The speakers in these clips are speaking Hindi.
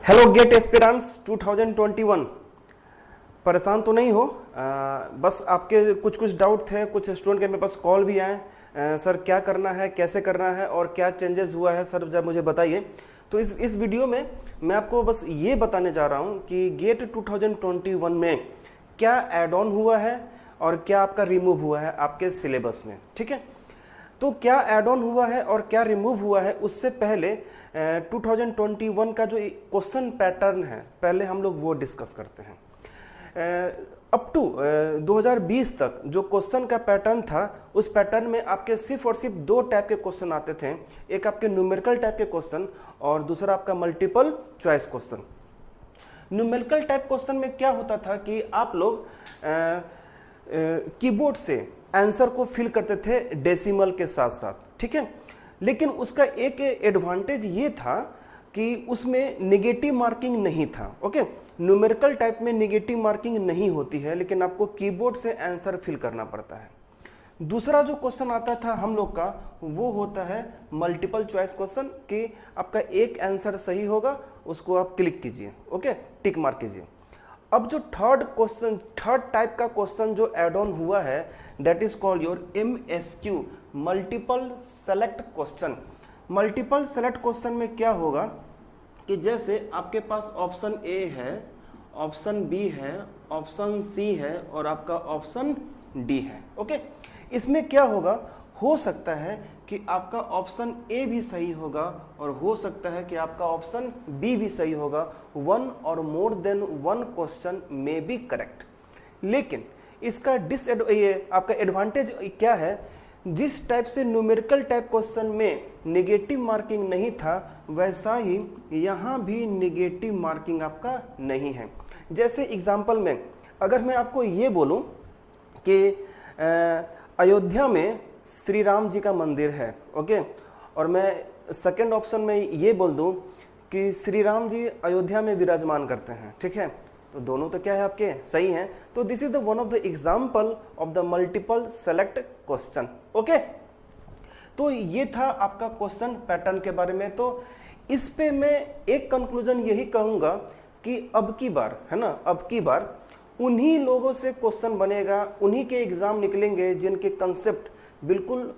Hello gate aspirants 2021। परेशान तो नहीं हो? बस आपके कुछ कुछ डाउट थे, कुछ स्टूडेंट के मेरे पास कॉल भी आए। सर क्या करना है, कैसे करना है और क्या चेंजेस हुआ है सर, जब मुझे बताइए। तो इस वीडियो में मैं आपको बस ये बताने जा रहा हूँ कि गेट 2021 में क्या ऐड ऑन हुआ है और क्या आपका रिमूव हुआ है आपके सिलेबस में। ठीक है, तो क्या ऐड ऑन हुआ है और क्या रिमूव हुआ है, उससे पहले 2021 का जो क्वेश्चन पैटर्न है पहले हम लोग वो डिस्कस करते हैं। अप टू 2020 तक जो क्वेश्चन का पैटर्न था, उस पैटर्न में आपके सिर्फ और सिर्फ दो टाइप के क्वेश्चन आते थे। एक आपके न्यूमेरिकल टाइप के क्वेश्चन और दूसरा आपका multiple choice question. Numerical type question में क्या होता था कि आप लोग कीबोर्ड से आंसर को फिल करते थे डेसिमल के साथ साथ। ठीक है, लेकिन उसका एक एडवांटेज ये था कि उसमें नेगेटिव मार्किंग नहीं था। ओके, न्यूमेरिकल टाइप में नेगेटिव मार्किंग नहीं होती है, लेकिन आपको कीबोर्ड से आंसर फिल करना पड़ता है। दूसरा जो क्वेश्चन आता था हम लोग का, वो होता है मल्टीपल चॉइस क्वेश्चन कि आपका एक आंसर सही होगा, उसको आप क्लिक कीजिए, ओके, टिक मार्क कीजिए। अब जो थर्ड टाइप का क्वेश्चन जो एड ऑन हुआ है, that is called your MSQ, multiple select question. Multiple select question में क्या होगा कि जैसे आपके पास ऑप्शन ए है, ऑप्शन बी है, ऑप्शन सी है और आपका ऑप्शन डी है। ओके, इसमें क्या होगा, हो सकता है कि आपका ऑप्शन ए भी सही होगा और हो सकता है कि आपका ऑप्शन बी भी सही होगा। वन और मोर देन वन क्वेश्चन में बी करेक्ट। लेकिन इसका आपका एडवांटेज क्या है, जिस टाइप से न्यूमेरिकल टाइप क्वेश्चन में नेगेटिव मार्किंग नहीं था, वैसा ही यहाँ भी नेगेटिव मार्किंग आपका नहीं है। जैसे एग्जाम्पल में अगर मैं आपको ये बोलूँ कि अयोध्या में श्री राम जी का मंदिर है, ओके, और मैं सेकंड ऑप्शन में ये बोल दूं कि श्री राम जी अयोध्या में विराजमान करते हैं, ठीक है, तो दोनों तो क्या है आपके सही हैं। तो this is the one of the example of the multiple select question. Okay, तो ये था आपका क्वेश्चन पैटर्न के बारे में। तो इस पे मैं एक कंक्लूजन यही कहूंगा कि अब की बार, है ना, अब की बार उन्हीं लोगों से क्वेश्चन बनेगा, उन्हीं के एग्जाम निकलेंगे जिनके कंसेप्ट बिल्कुल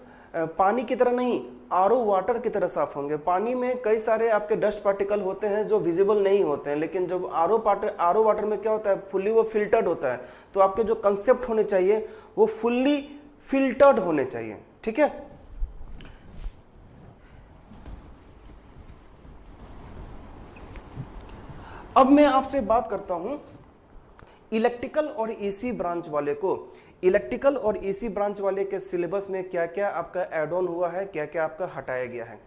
पानी की तरह नहीं, आरओ वाटर की तरह साफ होंगे। पानी में कई सारे आपके डस्ट पार्टिकल होते हैं जो विजिबल नहीं होते हैं, लेकिन जब आरओ वाटर में क्या होता है, फुल्ली वो फिल्टर्ड होता है। तो आपके जो कंसेप्ट होने चाहिए वो फुल्ली फिल्टर्ड होने चाहिए। ठीक है, अब मैं आपसे बात करता हूं इलेक्ट्रिकल और ईसी ब्रांच वाले को। इलेक्ट्रिकल और ईसी ब्रांच वाले के सिलेबस में क्या क्या आपका ऐड ऑन हुआ है, क्या क्या आपका हटाया गया है।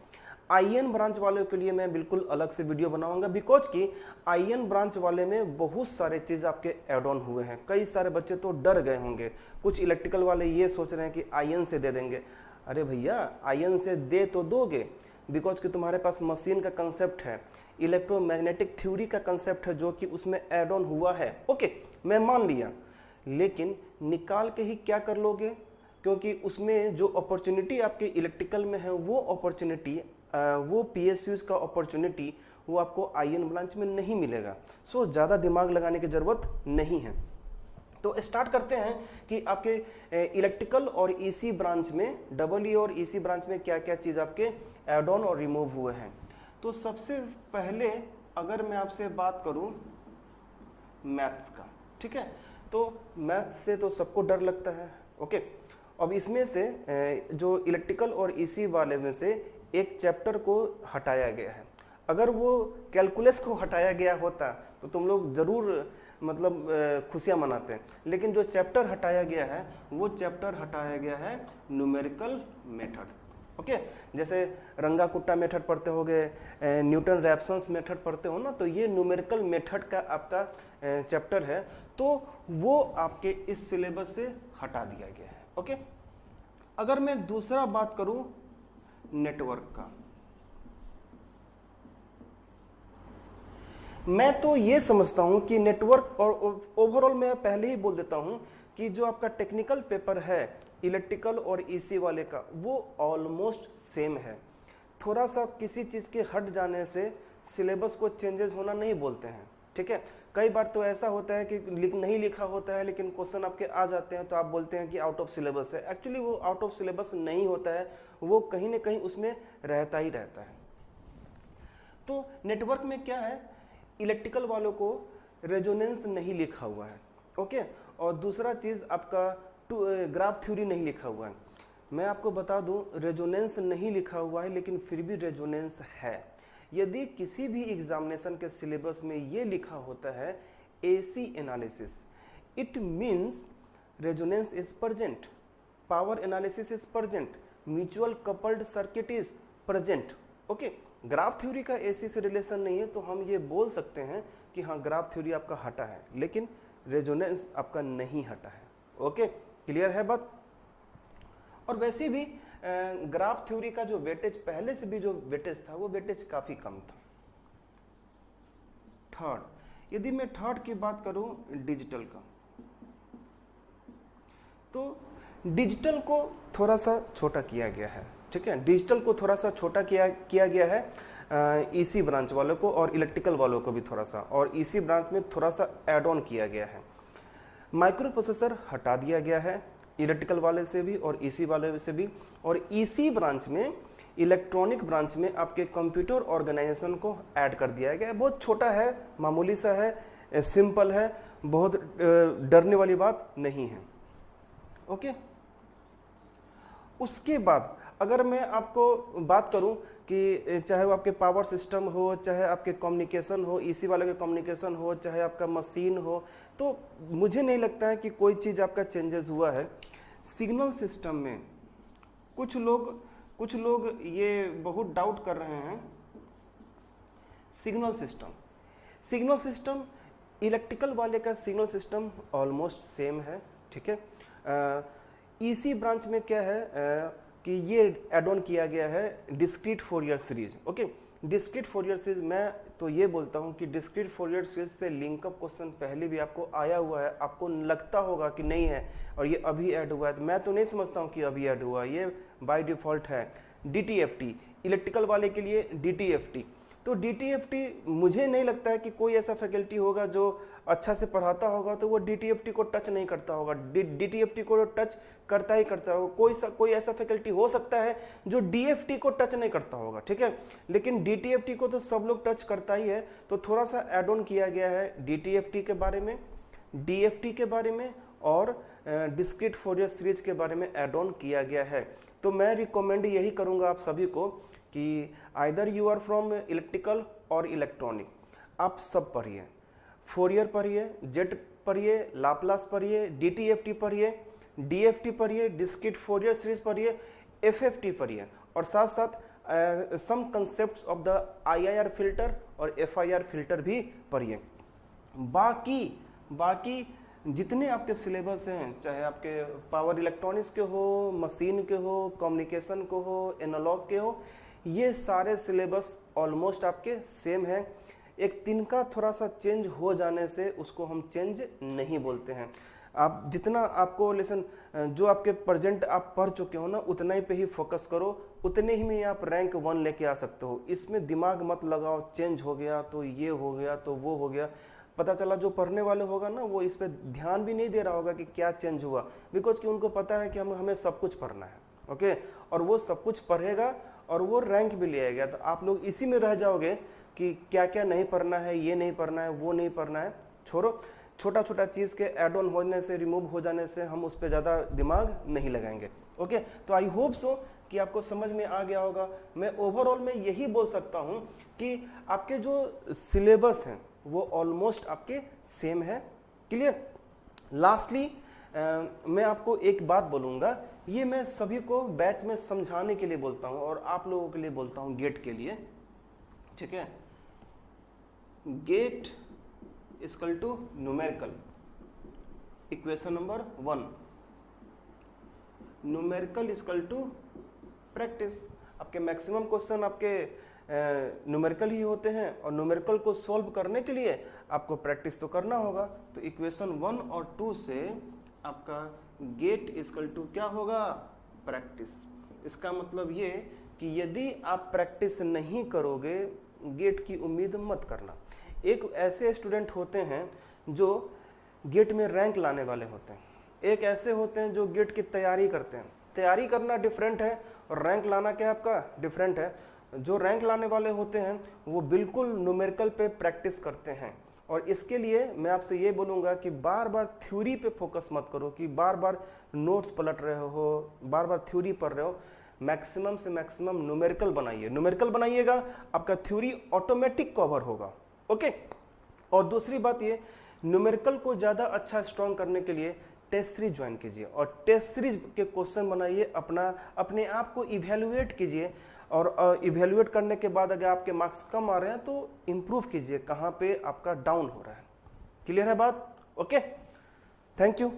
आईएन ब्रांच वालों के लिए मैं बिल्कुल अलग से वीडियो बनाऊंगा, बिकॉज कि आईएन ब्रांच वाले में बहुत सारे चीज आपके ऐड ऑन हुए हैं। कई सारे बच्चे तो डर गए होंगे, कुछ इलेक्ट्रिकल वाले ये सोच रहे हैं कि आईएन से दे देंगे। अरे भैया, आईएन से दे तो दोगे, बिकॉज कि तुम्हारे पास मशीन का कंसेप्ट है, इलेक्ट्रोमैग्नेटिक थ्योरी का कंसेप्ट है जो कि उसमें ऐड ऑन हुआ है। ओके, मैं मान लिया, लेकिन निकाल के ही क्या कर लोगे, क्योंकि उसमें जो अपॉर्चुनिटी आपके इलेक्ट्रिकल में है वो अपॉर्चुनिटी, वो पीएसयूज का अपॉर्चुनिटी वो आपको आईएन ब्रांच में नहीं मिलेगा। सो ज़्यादा दिमाग लगाने की ज़रूरत नहीं है। तो स्टार्ट करते हैं कि आपके इलेक्ट्रिकल और ईसी ब्रांच में, डबल ई और ईसी ब्रांच में क्या क्या चीज़ आपके ऐड ऑन और रिमूव हुए हैं। तो सबसे पहले अगर मैं आपसे बात करूं मैथ्स का, ठीक है, तो मैथ्स से तो सबको डर लगता है। ओके, अब इसमें से जो इलेक्ट्रिकल और ईसी वाले में से एक चैप्टर को हटाया गया है। अगर वो कैलकुलस को हटाया गया होता तो तुम लोग जरूर मतलब खुशियां मनाते हैं, लेकिन जो चैप्टर हटाया गया है वो चैप्टर हटाया गया है न्यूमेरिकल मेथड। ओके, जैसे रंगा कुट्टा मेथड पढ़ते होगे, न्यूटन रैप्सन्स मेथड पढ़ते हो ना, तो ये न्यूमेरिकल मेथड का आपका चैप्टर है, तो वो आपके इस सिलेबस से हटा दिया गया है। ओके, अगर मैं दूसरा बात करूं नेटवर्क का, मैं तो ये समझता हूं कि नेटवर्क, और ओवरऑल मैं पहले ही बोल देता हूं कि जो आपका टेक्निकल पेपर है इलेक्ट्रिकल और ईसी वाले का, वो ऑलमोस्ट सेम है। थोड़ा सा किसी चीज़ के हट जाने से सिलेबस को चेंजेस होना नहीं बोलते हैं, ठीक है। कई बार तो ऐसा होता है कि नहीं लिखा होता है लेकिन क्वेश्चन आपके आ जाते हैं तो आप बोलते हैं कि आउट ऑफ सिलेबस है। एक्चुअली वो आउट ऑफ सिलेबस नहीं होता है, वो कहीं ना कहीं उसमें रहता ही रहता है। तो नेटवर्क में क्या है, इलेक्ट्रिकल वालों को रेजोनेंस नहीं लिखा हुआ है, ओके। और दूसरा चीज़ आपका ग्राफ थ्योरी नहीं लिखा हुआ है। मैं आपको बता दूं, रेजोनेंस नहीं लिखा हुआ है लेकिन फिर भी रेजोनेंस है। यदि किसी भी एग्जामिनेशन के सिलेबस में ये लिखा होता है AC analysis, it means resonance is present, power analysis is present, mutual coupled circuit is present, okay. Graph theory का एसी से रिलेशन नहीं है तो हम ये बोल सकते हैं कि हाँ ग्राफ थ्योरी आपका हटा है लेकिन रेजोनेंस आपका नहीं हटा है, ओके। क्लियर है बात। और वैसे भी ग्राफ थ्योरी का जो वेटेज पहले से भी जो वेटेज था वो वेटेज काफी कम था। थर्ड, यदि मैं थर्ड की बात करूं डिजिटल का, तो डिजिटल को थोड़ा सा छोटा किया गया है, ठीक है। डिजिटल को थोड़ा सा छोटा किया गया है ईसी ब्रांच वालों को और इलेक्ट्रिकल वालों को भी थोड़ा सा, और ईसी ब्रांच में थोड़ा सा एड ऑन किया गया है। माइक्रो प्रोसेसर हटा दिया गया है इलेक्ट्रिकल वाले से भी और ईसी वाले से भी, और ईसी ब्रांच में इलेक्ट्रॉनिक ब्रांच में आपके कंप्यूटर ऑर्गेनाइजेशन को ऐड कर दिया गया है। बहुत छोटा है, मामूली सा है, सिंपल है, बहुत डरने वाली बात नहीं है, ओके। उसके बाद अगर मैं आपको बात करूं कि चाहे वो आपके पावर सिस्टम हो, चाहे आपके कम्युनिकेशन हो, ईसी वाले के कम्युनिकेशन हो, चाहे आपका मशीन हो, तो मुझे नहीं लगता है कि कोई चीज़ आपका चेंजेस हुआ है। सिग्नल सिस्टम में कुछ लोग ये बहुत डाउट कर रहे हैं। सिग्नल सिस्टम इलेक्ट्रिकल वाले का सिग्नल सिस्टम ऑलमोस्ट सेम है, ठीक है। ईसी ब्रांच में क्या है कि ये एड ऑन किया गया है discrete Fourier series, okay. Discrete Fourier series, मैं तो ये बोलता हूँ कि डिस्क्रीट फोरियर सीरीज से लिंकअप क्वेश्चन पहले भी आपको आया हुआ है, आपको लगता होगा कि नहीं है और ये अभी ऐड हुआ है, तो मैं तो नहीं समझता हूँ कि अभी ऐड हुआ, ये बाय डिफॉल्ट है। DTFT इलेक्ट्रिकल वाले के लिए DTFT, तो DTFT मुझे नहीं लगता है कि कोई ऐसा फैकल्टी होगा जो अच्छा से पढ़ाता होगा तो वो DTFT को टच नहीं करता होगा। DTFT को टच करता ही करता होगा। कोई ऐसा फैकल्टी हो सकता है जो DFT को टच नहीं करता होगा, ठीक है, लेकिन DTFT को तो सब लोग टच करता ही है। तो थोड़ा सा एड ऑन किया गया है DTFT के बारे में, DFT के बारे में और डिस्क्रीट फोरियर सीरीज के बारे में एड ऑन किया गया है। तो मैं रिकमेंड यही करूंगा आप सभी को कि either you are from electrical और इलेक्ट्रॉनिक, आप सब पढ़िए, फोरियर पढ़िए, जेट पढ़िए, लाप्लास पढ़िए, DTFT पढ़िए, DFT पढ़िए, डिस्क्रीट फोरियर सीरीज पढ़िए, FFT पढ़िए, और साथ साथ some concepts of the IIR filter और FIR फिल्टर भी पढ़िए। बाकी जितने आपके सिलेबस हैं, चाहे आपके पावर इलेक्ट्रॉनिक्स के हो, मशीन के हो, कम्युनिकेशन को हो, एनालॉग के हो, ये सारे सिलेबस ऑलमोस्ट आपके सेम है। एक तिनका थोड़ा सा चेंज हो जाने से उसको हम चेंज नहीं बोलते हैं। आप जितना आपको लेसन जो आपके प्रेजेंट आप पढ़ चुके हो ना, उतना ही पे ही फोकस करो, उतने ही में आप रैंक 1 लेके आ सकते हो। इसमें दिमाग मत लगाओ, चेंज हो गया तो ये हो गया तो वो हो गया। पता चला जो पढ़ने वाले होगा ना, वो इस पे ध्यान भी नहीं दे रहा होगा कि क्या चेंज हुआ, बिकॉज कि उनको पता है कि हमें सब कुछ पढ़ना है, ओके। और वो सब कुछ पढ़ेगा और वो रैंक भी ले आएगा। तो आप लोग इसी में रह जाओगे कि क्या क्या नहीं पढ़ना है, ये नहीं पढ़ना है, वो नहीं पढ़ना है। छोड़ो, छोटा छोटा चीज़ के एड ऑन होने से, रिमूव हो जाने से हम उस पर ज़्यादा दिमाग नहीं लगाएंगे, ओके। तो आई होप सो कि आपको समझ में आ गया होगा। मैं ओवरऑल में यही बोल सकता हूँ कि आपके जो सिलेबस हैं वो ऑलमोस्ट आपके सेम है। क्लियर। लास्टली मैं आपको एक बात बोलूँगा, ये मैं सभी को बैच में समझाने के लिए बोलता हूँ और आप लोगों के लिए बोलता हूँ, गेट के लिए, ठीक है। Gate equal to numerical equation number 1, numerical equal to practice. आपके मैक्सिमम क्वेश्चन आपके न्यूमेरिकल ही होते हैं और न्यूमेरिकल को सॉल्व करने के लिए आपको प्रैक्टिस तो करना होगा। तो इक्वेशन 1 और 2 से आपका गेट इक्वल टू क्या होगा, प्रैक्टिस। इसका मतलब ये कि यदि आप प्रैक्टिस नहीं करोगे गेट की उम्मीद मत करना। एक ऐसे स्टूडेंट होते हैं जो गेट में रैंक लाने वाले होते हैं, एक ऐसे होते हैं जो गेट की तैयारी करते हैं। तैयारी करना डिफरेंट है और रैंक लाना क्या आपका डिफरेंट है। जो रैंक लाने वाले होते हैं वो बिल्कुल न्यूमेरिकल पे प्रैक्टिस करते हैं, और इसके लिए मैं आपसे ये बोलूँगा कि बार बार थ्योरी पे फोकस मत करो कि बार बार नोट्स पलट रहे हो, बार बार थ्योरी पढ़ रहे हो। मैक्सिमम से मैक्सिमम न्यूमेरिकल बनाइए, न्यूमेरिकल बनाइएगा, आपका थ्योरी ऑटोमेटिक कवर होगा। ओके। और दूसरी बात ये, न्यूमेरिकल को ज़्यादा अच्छा स्ट्रॉन्ग करने के लिए टेस्ट सीरीज ज्वाइन कीजिए और टेस्ट सीरीज के क्वेश्चन बनाइए, अपने आप को इवेल्युएट कीजिए, और इवेल्युएट करने के बाद अगर आपके मार्क्स कम आ रहे हैं तो इम्प्रूव कीजिए कहाँ पे आपका डाउन हो रहा है। क्लियर है बात? Okay, thank you.